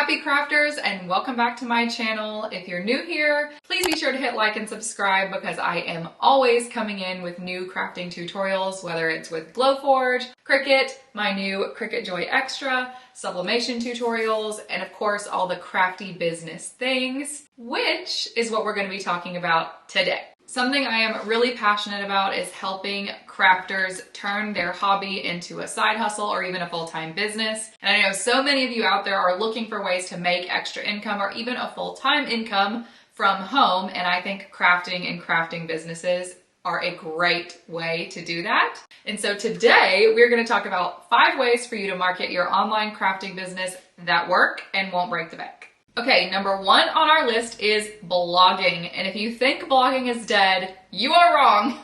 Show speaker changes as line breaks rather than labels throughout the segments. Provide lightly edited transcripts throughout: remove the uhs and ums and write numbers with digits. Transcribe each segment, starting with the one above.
Happy crafters, and welcome back to my channel. If you're new here, please be sure to hit like and subscribe because I am always coming in with new crafting tutorials, whether it's with Glowforge, Cricut, my new Cricut Joy Extra, sublimation tutorials, and of course all the crafty business things, which is what we're going to be talking about today. Something I am really passionate about is helping crafters turn their hobby into a side hustle or even a full-time business. And I know so many of you out there are looking for ways to make extra income or even a full-time income from home. And I think crafting and crafting businesses are a great way to do that. And so today we're going to talk about 5 ways for you to market your online crafting business that work and won't break the bank. Okay, number 1 on our list is blogging. And if you think blogging is dead, you are wrong.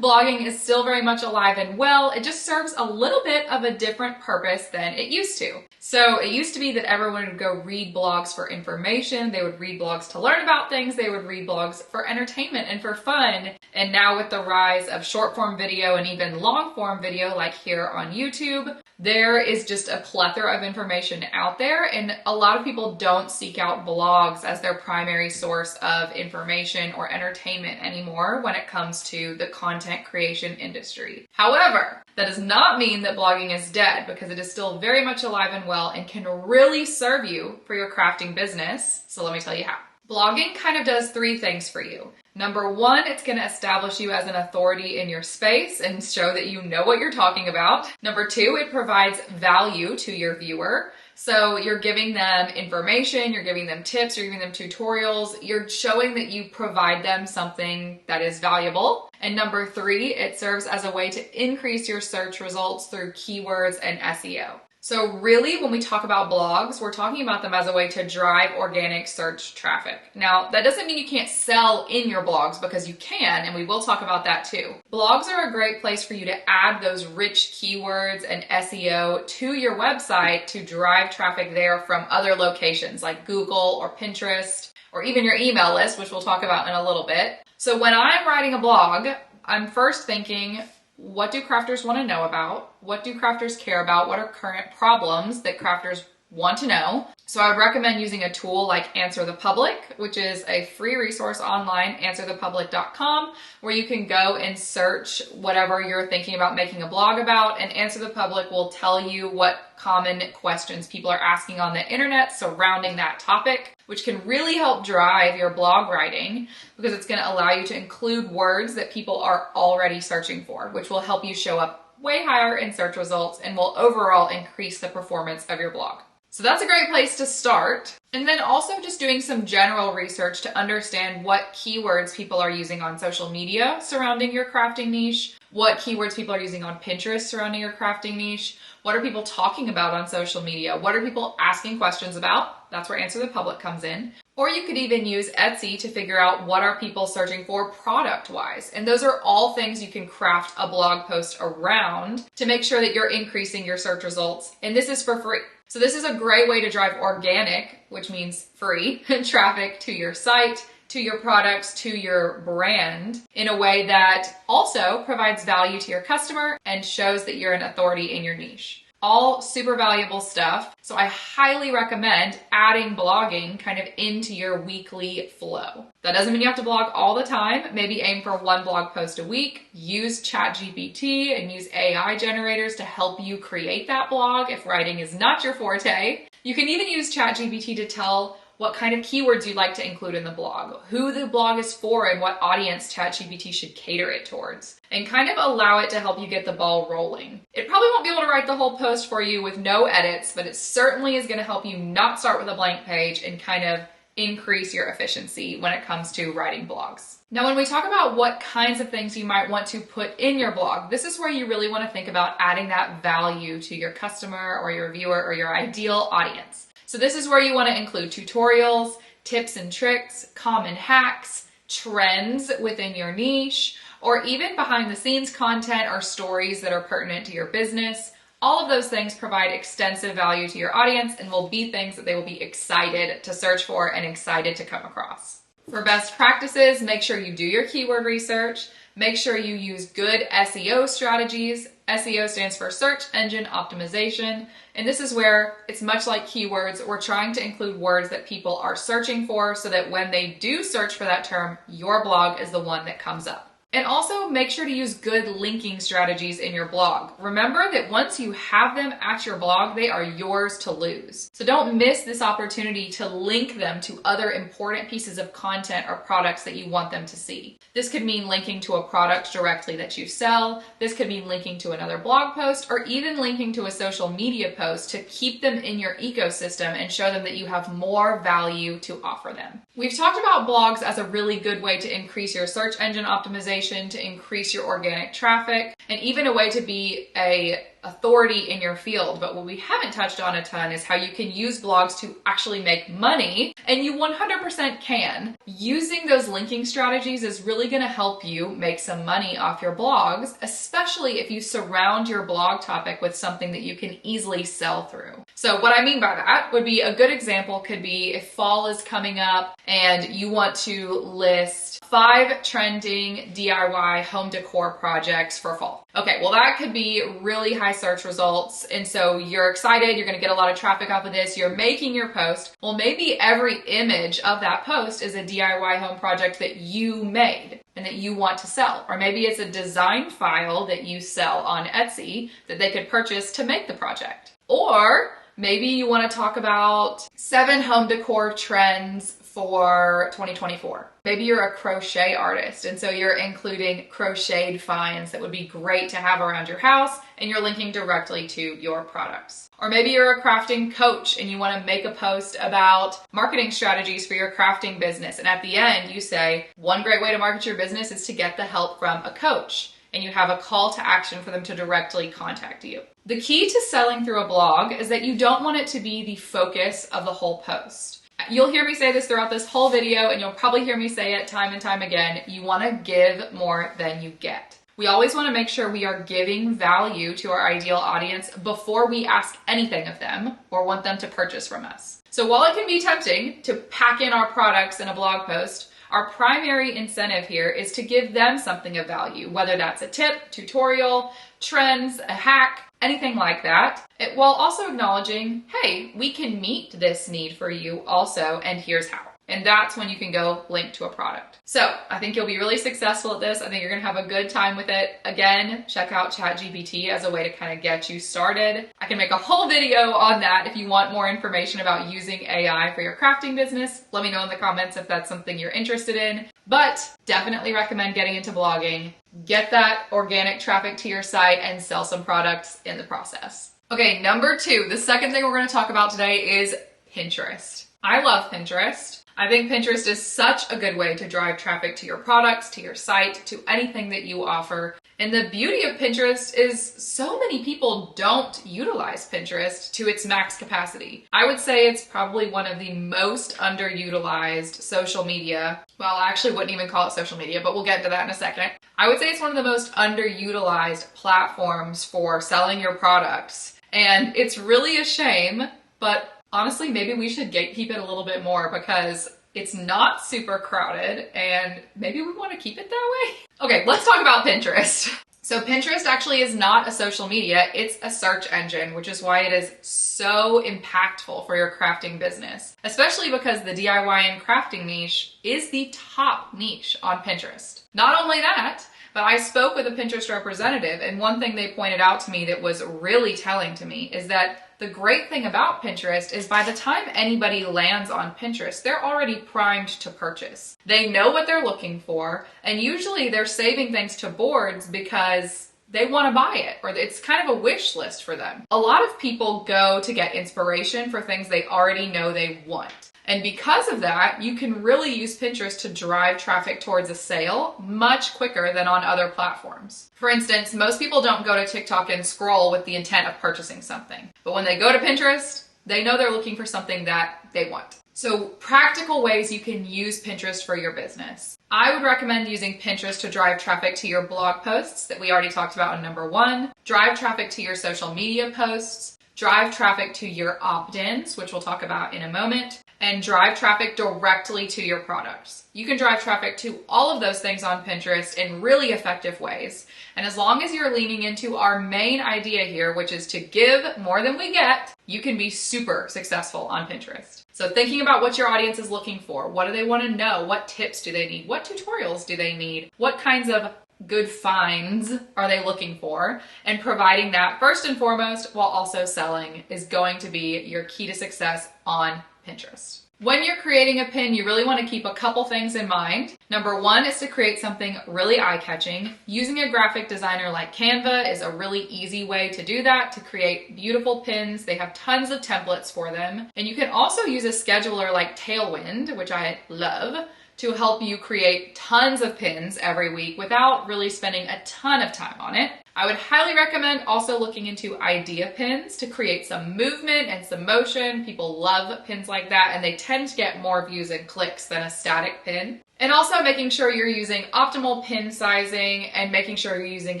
Blogging is still very much alive and well. It just serves a little bit of a different purpose than it used to. So it used to be that everyone would go read blogs for information. They would read blogs to learn about things. They would read blogs for entertainment and for fun. And now with the rise of short form video and even long form video like here on YouTube, there is just a plethora of information out there, and a lot of people don't seek out blogs as their primary source of information or entertainment anymore when it comes to the content creation industry. However, that does not mean that blogging is dead, because it is still very much alive and well and can really serve you for your crafting business. So let me tell you how. Blogging kind of does 3 things for you. Number 1, it's going to establish you as an authority in your space and show that you know what you're talking about. Number 2, it provides value to your viewer. So you're giving them information, you're giving them tips, you're giving them tutorials, you're showing that you provide them something that is valuable. And number 3, it serves as a way to increase your search results through keywords and SEO. So really, when we talk about blogs, we're talking about them as a way to drive organic search traffic. Now, that doesn't mean you can't sell in your blogs, because you can, and we will talk about that too. Blogs are a great place for you to add those rich keywords and SEO to your website to drive traffic there from other locations like Google or Pinterest, or even your email list, which we'll talk about in a little bit. So when I'm writing a blog, I'm first thinking, what do crafters want to know about? What do crafters care about? What are current problems that crafters want to know? So I would recommend using a tool like Answer the Public, which is a free resource online, answerthepublic.com, where you can go and search whatever you're thinking about making a blog about, and Answer the Public will tell you what common questions people are asking on the internet surrounding that topic, which can really help drive your blog writing, because it's going to allow you to include words that people are already searching for, which will help you show up way higher in search results and will overall increase the performance of your blog. So that's a great place to start. And then also just doing some general research to understand what keywords people are using on social media surrounding your crafting niche, what keywords people are using on Pinterest surrounding your crafting niche, what are people talking about on social media, what are people asking questions about? That's where Answer the Public comes in. Or you could even use Etsy to figure out what are people searching for product-wise. And those are all things you can craft a blog post around to make sure that you're increasing your search results. And this is for free. So this is a great way to drive organic, which means free, traffic to your site, to your products, to your brand, in a way that also provides value to your customer and shows that you're an authority in your niche. All super valuable stuff. So I highly recommend adding blogging kind of into your weekly flow. That doesn't mean you have to blog all the time. Maybe aim for 1 blog post a week. Use ChatGPT and use AI generators to help you create that blog if writing is not your forte. You can even use ChatGPT to tell what kind of keywords you'd like to include in the blog, who the blog is for, and what audience ChatGPT should cater it towards, and kind of allow it to help you get the ball rolling. It probably won't be able to write the whole post for you with no edits, but it certainly is going to help you not start with a blank page and kind of increase your efficiency when it comes to writing blogs. Now, when we talk about what kinds of things you might want to put in your blog, this is where you really want to think about adding that value to your customer or your viewer or your ideal audience. So this is where you want to include tutorials, tips and tricks, common hacks, trends within your niche, or even behind the scenes content or stories that are pertinent to your business. All of those things provide extensive value to your audience and will be things that they will be excited to search for and excited to come across. For best practices, make sure you do your keyword research. Make sure you use good SEO strategies. SEO stands for search engine optimization. And this is where it's much like keywords. We're trying to include words that people are searching for so that when they do search for that term, your blog is the one that comes up. And also make sure to use good linking strategies in your blog. Remember that once you have them at your blog, they are yours to lose. So don't miss this opportunity to link them to other important pieces of content or products that you want them to see. This could mean linking to a product directly that you sell. This could mean linking to another blog post or even linking to a social media post to keep them in your ecosystem and show them that you have more value to offer them. We've talked about blogs as a really good way to increase your search engine optimization, to increase your organic traffic, and even a way to be an authority in your field. But what we haven't touched on a ton is how you can use blogs to actually make money, and you 100% can. Using those linking strategies is really going to help you make some money off your blogs, especially if you surround your blog topic with something that you can easily sell through. So what I mean by that would be, a good example could be if fall is coming up and you want to list 5 trending DIY home decor projects for fall. Okay, well that could be really high search results, and so you're excited, you're gonna get a lot of traffic off of this, you're making your post. Well, maybe every image of that post is a DIY home project that you made and that you want to sell. Or maybe it's a design file that you sell on Etsy that they could purchase to make the project. Or maybe you want to talk about 7 home decor trends for 2024. Maybe you're a crochet artist, and so you're including crocheted finds that would be great to have around your house, and you're linking directly to your products. Or maybe you're a crafting coach and you want to make a post about marketing strategies for your crafting business, and at the end you say, one great way to market your business is to get the help from a coach, and you have a call to action for them to directly contact you. The key to selling through a blog is that you don't want it to be the focus of the whole post. You'll hear me say this throughout this whole video, and you'll probably hear me say it time and time again. You want to give more than you get. We always want to make sure we are giving value to our ideal audience before we ask anything of them or want them to purchase from us. So while it can be tempting to pack in our products in a blog post, our primary incentive here is to give them something of value, whether that's a tip, tutorial, trends, a hack, anything like that, while also acknowledging, hey, we can meet this need for you also, and here's how. And that's when you can go link to a product. So I think you'll be really successful at this. I think you're gonna have a good time with it. Again, check out ChatGPT as a way to kind of get you started. I can make a whole video on that if you want more information about using AI for your crafting business. Let me know in the comments if that's something you're interested in. But definitely recommend getting into blogging. Get that organic traffic to your site and sell some products in the process. Okay, number 2, the second thing we're gonna talk about today is Pinterest. I love Pinterest. I think Pinterest is such a good way to drive traffic to your products, to your site, to anything that you offer. And the beauty of Pinterest is so many people don't utilize Pinterest to its max capacity. I would say it's probably one of the most underutilized social media. Well, I actually wouldn't even call it social media, but we'll get into that in a second. I would say it's one of the most underutilized platforms for selling your products. And it's really a shame, but honestly, maybe we should gatekeep it a little bit more because it's not super crowded and maybe we want to keep it that way. Okay, let's talk about Pinterest. So Pinterest actually is not a social media, it's a search engine, which is why it is so impactful for your crafting business, especially because the DIY and crafting niche is the top niche on Pinterest. Not only that, but I spoke with a Pinterest representative, and one thing they pointed out to me that was really telling to me is that the great thing about Pinterest is by the time anybody lands on Pinterest, they're already primed to purchase. They know what they're looking for, and usually they're saving things to boards because they want to buy it, or it's kind of a wish list for them. A lot of people go to get inspiration for things they already know they want. And because of that, you can really use Pinterest to drive traffic towards a sale much quicker than on other platforms. For instance, most people don't go to TikTok and scroll with the intent of purchasing something. But when they go to Pinterest, they know they're looking for something that they want. So practical ways you can use Pinterest for your business. I would recommend using Pinterest to drive traffic to your blog posts that we already talked about in number 1, drive traffic to your social media posts, drive traffic to your opt-ins, which we'll talk about in a moment, and drive traffic directly to your products. You can drive traffic to all of those things on Pinterest in really effective ways. And as long as you're leaning into our main idea here, which is to give more than we get, you can be super successful on Pinterest. So thinking about what your audience is looking for, what do they want to know? What tips do they need? What tutorials do they need? What kinds of good finds are they looking for? And providing that first and foremost while also selling is going to be your key to success on Pinterest. When you're creating a pin, you really want to keep a couple things in mind. Number one is to create something really eye-catching. Using a graphic designer like Canva is a really easy way to do that, to create beautiful pins. They have tons of templates for them. And you can also use a scheduler like Tailwind, which I love, to help you create tons of pins every week without really spending a ton of time on it. I would highly recommend also looking into idea pins to create some movement and some motion. People love pins like that, and they tend to get more views and clicks than a static pin. And also making sure you're using optimal pin sizing and making sure you're using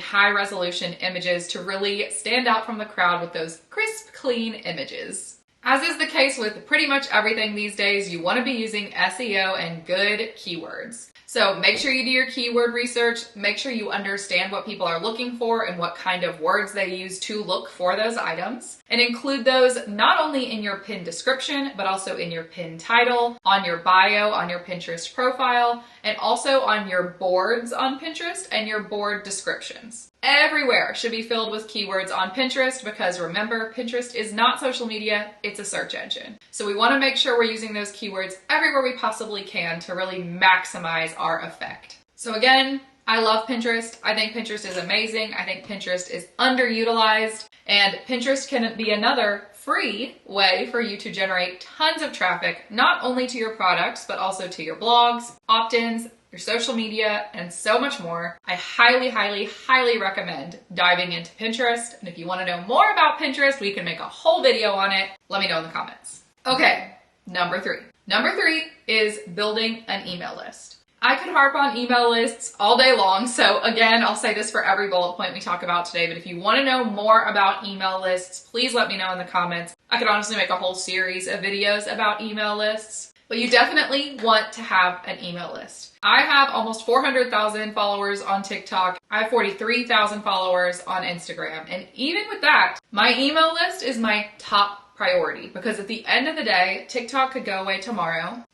high resolution images to really stand out from the crowd with those crisp, clean images. As is the case with pretty much everything these days, you want to be using SEO and good keywords. So make sure you do your keyword research, make sure you understand what people are looking for and what kind of words they use to look for those items, and include those not only in your pin description, but also in your pin title, on your bio, on your Pinterest profile, and also on your boards on Pinterest and your board descriptions. Everywhere should be filled with keywords on Pinterest because remember, Pinterest is not social media, it's a search engine. So we want to make sure we're using those keywords everywhere we possibly can to really maximize our effect. So again, I love Pinterest. I think Pinterest is amazing. I think Pinterest is underutilized, and Pinterest can be another free way for you to generate tons of traffic, not only to your products, but also to your blogs, opt-ins, your social media, and so much more. I highly, highly, highly recommend diving into Pinterest. And if you want to know more about Pinterest, we can make a whole video on it. Let me know in the comments. Okay, number three. Number three is building an email list. I could harp on email lists all day long, so again, I'll say this for every bullet point we talk about today, but if you want to know more about email lists, please let me know in the comments. I could honestly make a whole series of videos about email lists, but you definitely want to have an email list. I have almost 400,000 followers on TikTok. I have 43,000 followers on Instagram, and even with that, my email list is my top priority because at the end of the day, TikTok could go away tomorrow,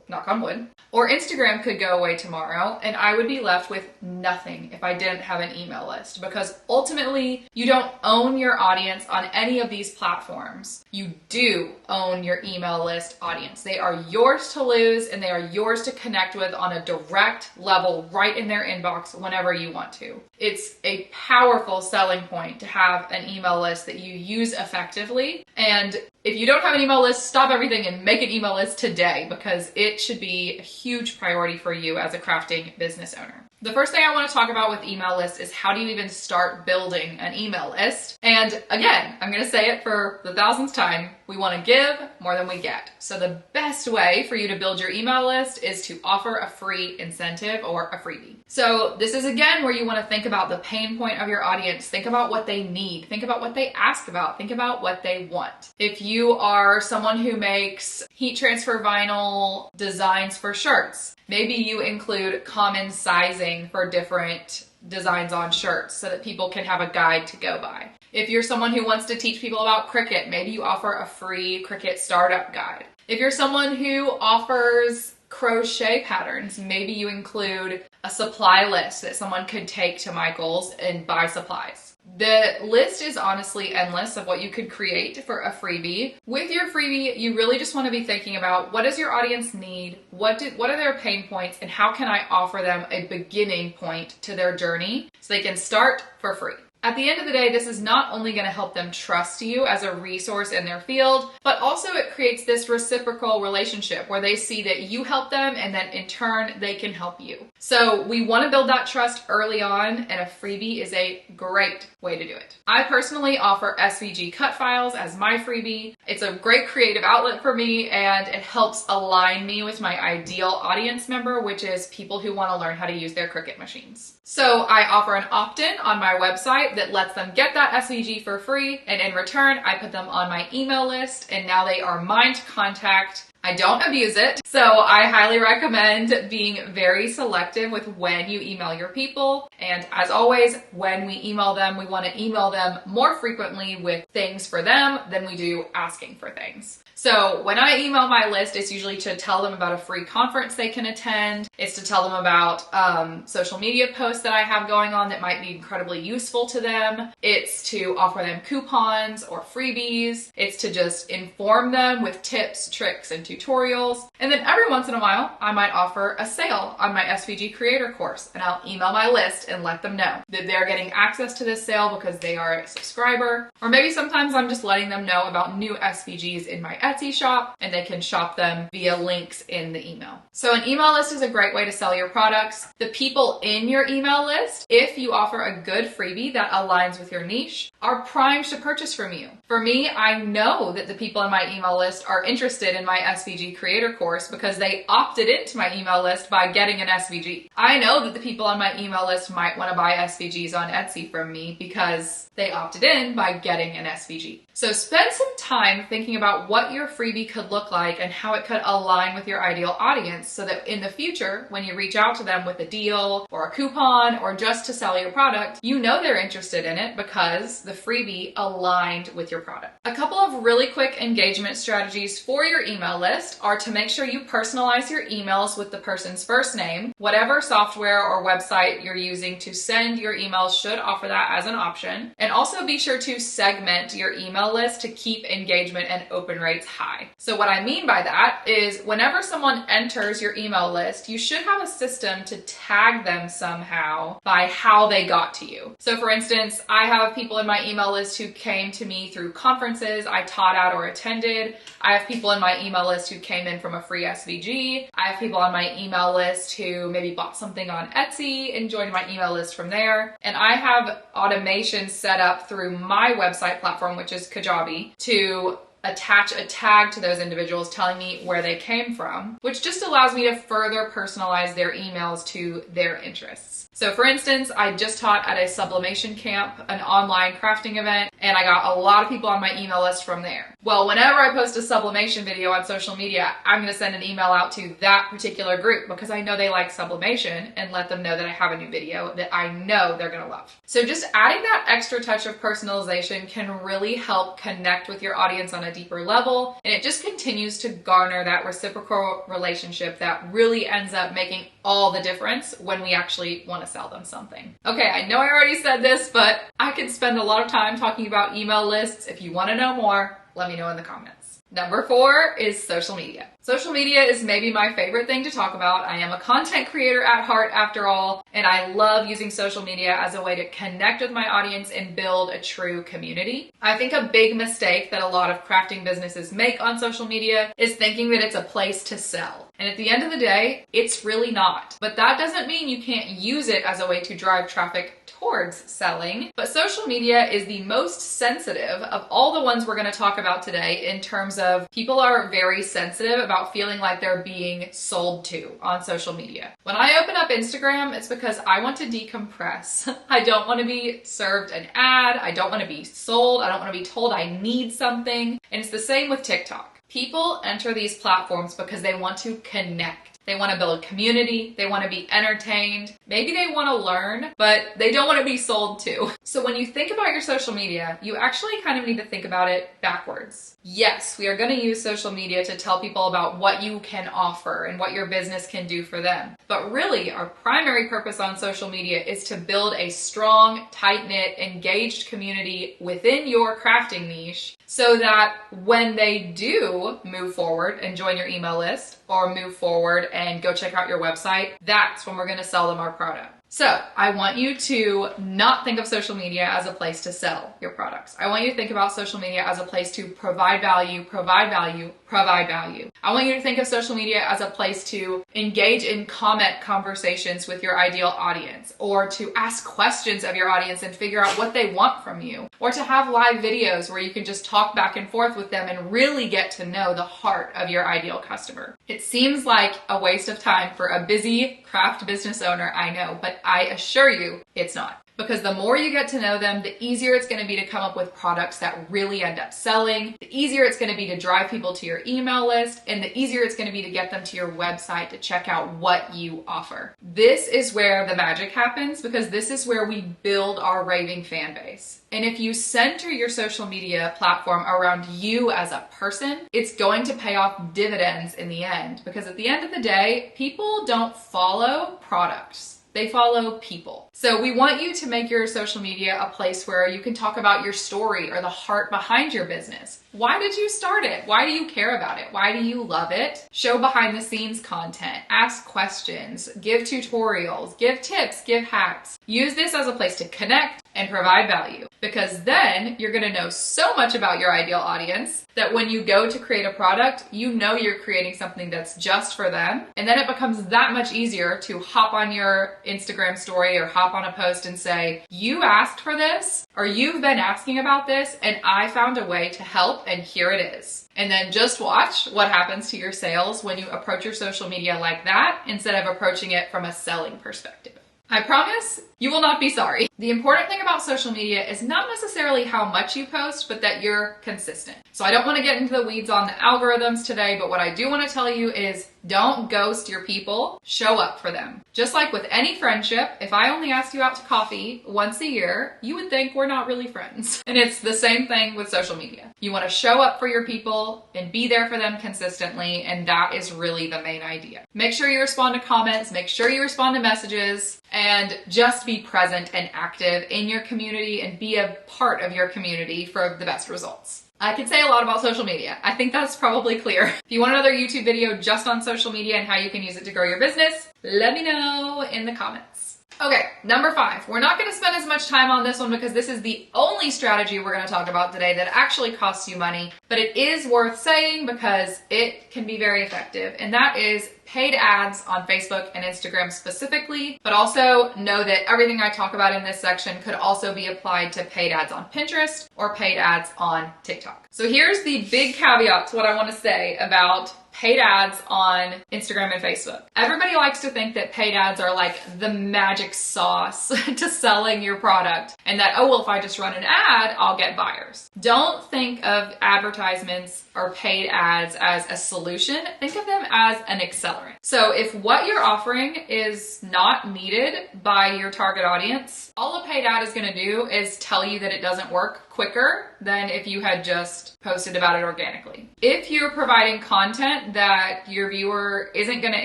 knock on wood, or Instagram could go away tomorrow and I would be left with nothing if I didn't have an email list, because ultimately you don't own your audience on any of these platforms. You do own your email list audience. They are yours to lose and they are yours to connect with on a direct level right in their inbox whenever you want to. It's a powerful selling point to have an email list that you use effectively. And if you don't have an email list, stop everything and make an email list today, because it should be a huge priority for you as a crafting business owner. The first thing I want to talk about with email lists is how do you even start building an email list? And again, I'm going to say it for the thousandth time, we want to give more than we get. So the best way for you to build your email list is to offer a free incentive or a freebie. So this is again where you want to think about the pain point of your audience. Think about what they need. Think about what they ask about. Think about what they want. If you are someone who makes heat transfer vinyl designs for shirts, maybe you include common sizing for different designs on shirts so that people can have a guide to go by. If you're someone who wants to teach people about Cricut, maybe you offer a free Cricut startup guide. If you're someone who offers crochet patterns, maybe you include a supply list that someone could take to Michael's and buy supplies. The list is honestly endless of what you could create for a freebie. With your freebie, you really just want to be thinking about what does your audience need, what are their pain points, and how can I offer them a beginning point to their journey so they can start for free. At the end of the day, this is not only going to help them trust you as a resource in their field, but also it creates this reciprocal relationship where they see that you help them and then in turn they can help you. So we want to build that trust early on, and a freebie is a great way to do it. I personally offer SVG cut files as my freebie. It's a great creative outlet for me, and it helps align me with my ideal audience member, which is people who want to learn how to use their Cricut machines. So I offer an opt-in on my website website that lets them get that SVG for free, and in return, I put them on my email list, and now they are mine to contact. I don't abuse it, so I highly recommend being very selective with when you email your people. And as always, when we email them, we want to email them more frequently with things for them than we do asking for things. So when I email my list, it's usually to tell them about a free conference they can attend. It's to tell them about social media posts that I have going on that might be incredibly useful to them. It's to offer them coupons or freebies. It's to just inform them with tips, tricks, and tutorials. And then every once in a while, I might offer a sale on my SVG creator course, and I'll email my list and let them know that they're getting access to this sale because they are a subscriber. Or maybe sometimes I'm just letting them know about new SVGs in my Etsy shop, and they can shop them via links in the email. So an email list is a great way to sell your products. The people in your email list, if you offer a good freebie that aligns with your niche, are primed to purchase from you. For me, I know that the people in my email list are interested in my SVG creator course because they opted into my email list by getting an SVG. I know that the people on my email list might want to buy SVGs on Etsy from me because they opted in by getting an SVG. So spend some time thinking about what your freebie could look like and how it could align with your ideal audience so that in the future, when you reach out to them with a deal or a coupon or just to sell your product, you know they're interested in it because the freebie aligned with your product. A couple of really quick engagement strategies for your email list are to make sure you personalize your emails with the person's first name. Whatever software or website you're using to send your emails should offer that as an option. And also be sure to segment your email list to keep engagement and open rates high. So what I mean by that is whenever someone enters your email list, you should have a system to tag them somehow by how they got to you. So for instance, I have people in my email list who came to me through conferences I taught at or attended. I have people in my email list who came in from a free SVG. I have people on my email list who maybe bought something on Etsy and joined my email list from there. And I have automation set up through my website platform, which is Kajabi, to attach a tag to those individuals telling me where they came from, which just allows me to further personalize their emails to their interests. So for instance, I just taught at a sublimation camp, an online crafting event, and I got a lot of people on my email list from there. Well, whenever I post a sublimation video on social media, I'm going to send an email out to that particular group because I know they like sublimation and let them know that I have a new video that I know they're going to love. So just adding that extra touch of personalization can really help connect with your audience on a deeper level, and it just continues to garner that reciprocal relationship that really ends up making all the difference when we actually want to sell them something. Okay, I know I already said this, but I could spend a lot of time talking about email lists. If you want to know more, let me know in the comments. Number 4 is social media. Social media is maybe my favorite thing to talk about. I am a content creator at heart after all, and I love using social media as a way to connect with my audience and build a true community. I think a big mistake that a lot of crafting businesses make on social media is thinking that it's a place to sell. And at the end of the day, it's really not. But that doesn't mean you can't use it as a way to drive traffic towards selling. But social media is the most sensitive of all the ones we're going to talk about today in terms of people are very sensitive about feeling like they're being sold to on social media. When I open up Instagram, it's because I want to decompress. I don't want to be served an ad. I don't want to be sold. I don't want to be told I need something. And it's the same with TikTok. People enter these platforms because they want to connect. They want to build community. They want to be entertained. Maybe they want to learn, but they don't want to be sold to. So when you think about your social media, you actually kind of need to think about it backwards. Yes, we are going to use social media to tell people about what you can offer and what your business can do for them. But really, our primary purpose on social media is to build a strong, tight-knit, engaged community within your crafting niche so that when they do move forward and join your email list or move forward and go check out your website, that's when we're going to sell them our product. So I want you to not think of social media as a place to sell your products. I want you to think about social media as a place to provide value, provide value, provide value. I want you to think of social media as a place to engage in comment conversations with your ideal audience, or to ask questions of your audience and figure out what they want from you, or to have live videos where you can just talk back and forth with them and really get to know the heart of your ideal customer. It seems like a waste of time for a busy craft business owner, I know, but I assure you it's not. Because the more you get to know them, the easier it's going to be to come up with products that really end up selling, the easier it's going to be to drive people to your email list, and the easier it's going to be to get them to your website to check out what you offer. This is where the magic happens, because this is where we build our raving fan base. And if you center your social media platform around you as a person, it's going to pay off dividends in the end. Because at the end of the day, people don't follow products. They follow people. So we want you to make your social media a place where you can talk about your story or the heart behind your business. Why did you start it? Why do you care about it? Why do you love it? Show behind the scenes content, ask questions, give tutorials, give tips, give hacks. Use this as a place to connect and provide value, because then you're going to know so much about your ideal audience that when you go to create a product, you know you're creating something that's just for them. And then it becomes that much easier to hop on your Instagram story or hop on a post and say, you asked for this, or you've been asking about this, and I found a way to help, and here it is. And then just watch what happens to your sales when you approach your social media like that instead of approaching it from a selling perspective. I promise you will not be sorry. The important thing about social media is not necessarily how much you post, but that you're consistent. So I don't want to get into the weeds on the algorithms today, but what I do want to tell you is don't ghost your people, show up for them. Just like with any friendship, if I only asked you out to coffee once a year, you would think we're not really friends. And it's the same thing with social media. You want to show up for your people and be there for them consistently, and that is really the main idea. Make sure you respond to comments, make sure you respond to messages, and just be present and active in your community and be a part of your community for the best results. I could say a lot about social media. I think that's probably clear. If you want another YouTube video just on social media and how you can use it to grow your business, let me know in the comments. Okay, number 5. We're not going to spend as much time on this one because this is the only strategy we're going to talk about today that actually costs you money, but it is worth saying because it can be very effective, and that is paid ads on Facebook and Instagram specifically, but also know that everything I talk about in this section could also be applied to paid ads on Pinterest or paid ads on TikTok. So here's the big caveat to what I want to say about paid ads on Instagram and Facebook. Everybody likes to think that paid ads are like the magic sauce to selling your product, and that, oh, well, if I just run an ad, I'll get buyers. Don't think of advertisements or paid ads as a solution. Think of them as an accelerant. So if what you're offering is not needed by your target audience, all a paid ad is going to do is tell you that it doesn't work quicker than if you had just posted about it organically. If you're providing content that your viewer isn't going to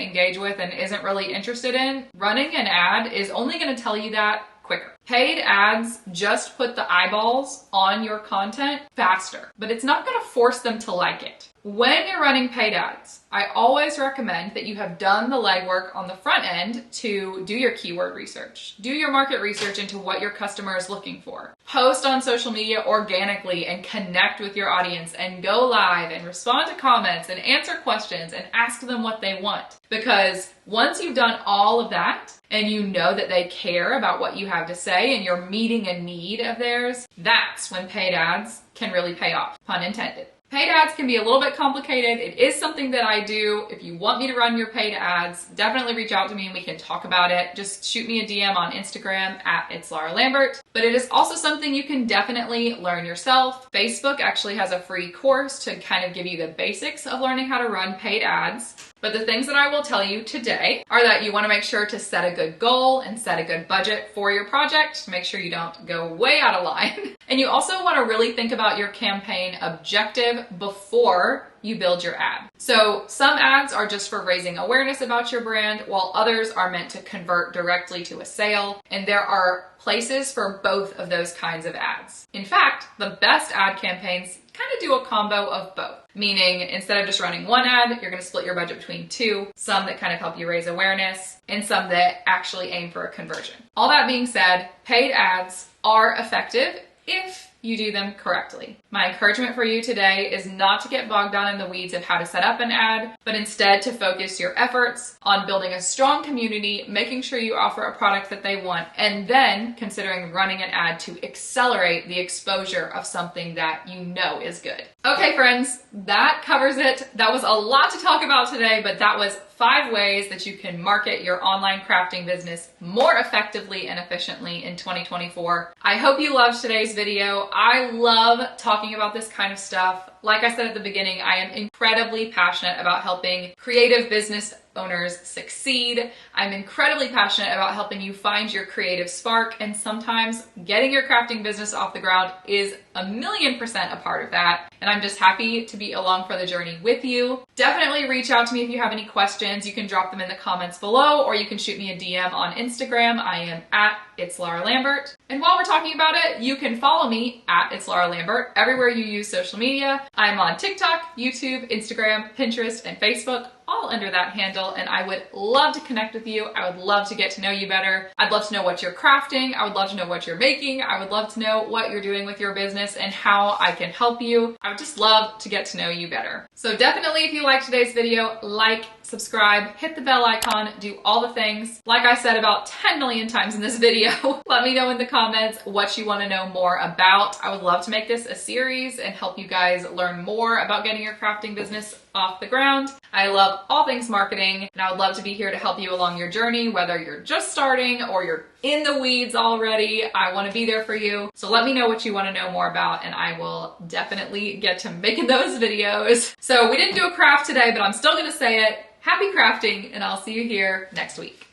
engage with and isn't really interested in, running an ad is only going to tell you that quicker. Paid ads just put the eyeballs on your content faster, but it's not going to force them to like it. When you're running paid ads, I always recommend that you have done the legwork on the front end to do your keyword research, do your market research into what your customer is looking for, post on social media organically and connect with your audience and go live and respond to comments and answer questions and ask them what they want. Because once you've done all of that and you know that they care about what you have to say and you're meeting a need of theirs, that's when paid ads can really pay off, pun intended. Paid ads can be a little bit complicated. It is something that I do. If you want me to run your paid ads, definitely reach out to me and we can talk about it. Just shoot me a DM on Instagram at It's Laura Lambert. But it is also something you can definitely learn yourself. Facebook actually has a free course to kind of give you the basics of learning how to run paid ads. But the things that I will tell you today are that you want to make sure to set a good goal and set a good budget for your project to make sure you don't go way out of line. And you also want to really think about your campaign objective before you build your ad. So some ads are just for raising awareness about your brand, while others are meant to convert directly to a sale. And there are places for both of those kinds of ads. In fact, the best ad campaigns kind of do a combo of both. Meaning, instead of just running one ad, you're going to split your budget between two, some that kind of help you raise awareness and some that actually aim for a conversion. All that being said, paid ads are effective if you do them correctly. My encouragement for you today is not to get bogged down in the weeds of how to set up an ad, but instead to focus your efforts on building a strong community, making sure you offer a product that they want, and then considering running an ad to accelerate the exposure of something that you know is good. Okay, friends, that covers it. That was a lot to talk about today, but that was 5 ways that you can market your online crafting business more effectively and efficiently in 2024. I hope you loved today's video. I love talking about this kind of stuff. Like I said at the beginning, I am incredibly passionate about helping creative business owners succeed. I'm incredibly passionate about helping you find your creative spark, and sometimes getting your crafting business off the ground is 1,000,000% a part of that. And I'm just happy to be along for the journey with you. Definitely reach out to me if you have any questions. You can drop them in the comments below, or you can shoot me a DM on Instagram. I am at It's Laura Lambert. And while we're talking about it, you can follow me at It's Laura Lambert everywhere you use social media. I'm on TikTok, YouTube, Instagram, Pinterest, and Facebook, all under that handle, and I would love to connect with you. I would love to get to know you better. I'd love to know what you're crafting. I would love to know what you're making. I would love to know what you're doing with your business and how I can help you. I would just love to get to know you better. So definitely, if you liked today's video, like, subscribe, hit the bell icon, do all the things. Like I said about 10 million times in this video, let me know in the comments what you want to know more about. I would love to make this a series and help you guys learn more about getting your crafting business off the ground. I love all things marketing, and I would love to be here to help you along your journey, whether you're just starting or you're in the weeds already. I want to be there for you. So let me know what you want to know more about, and I will definitely get to making those videos. So we didn't do a craft today, but I'm still going to say it. Happy crafting, and I'll see you here next week.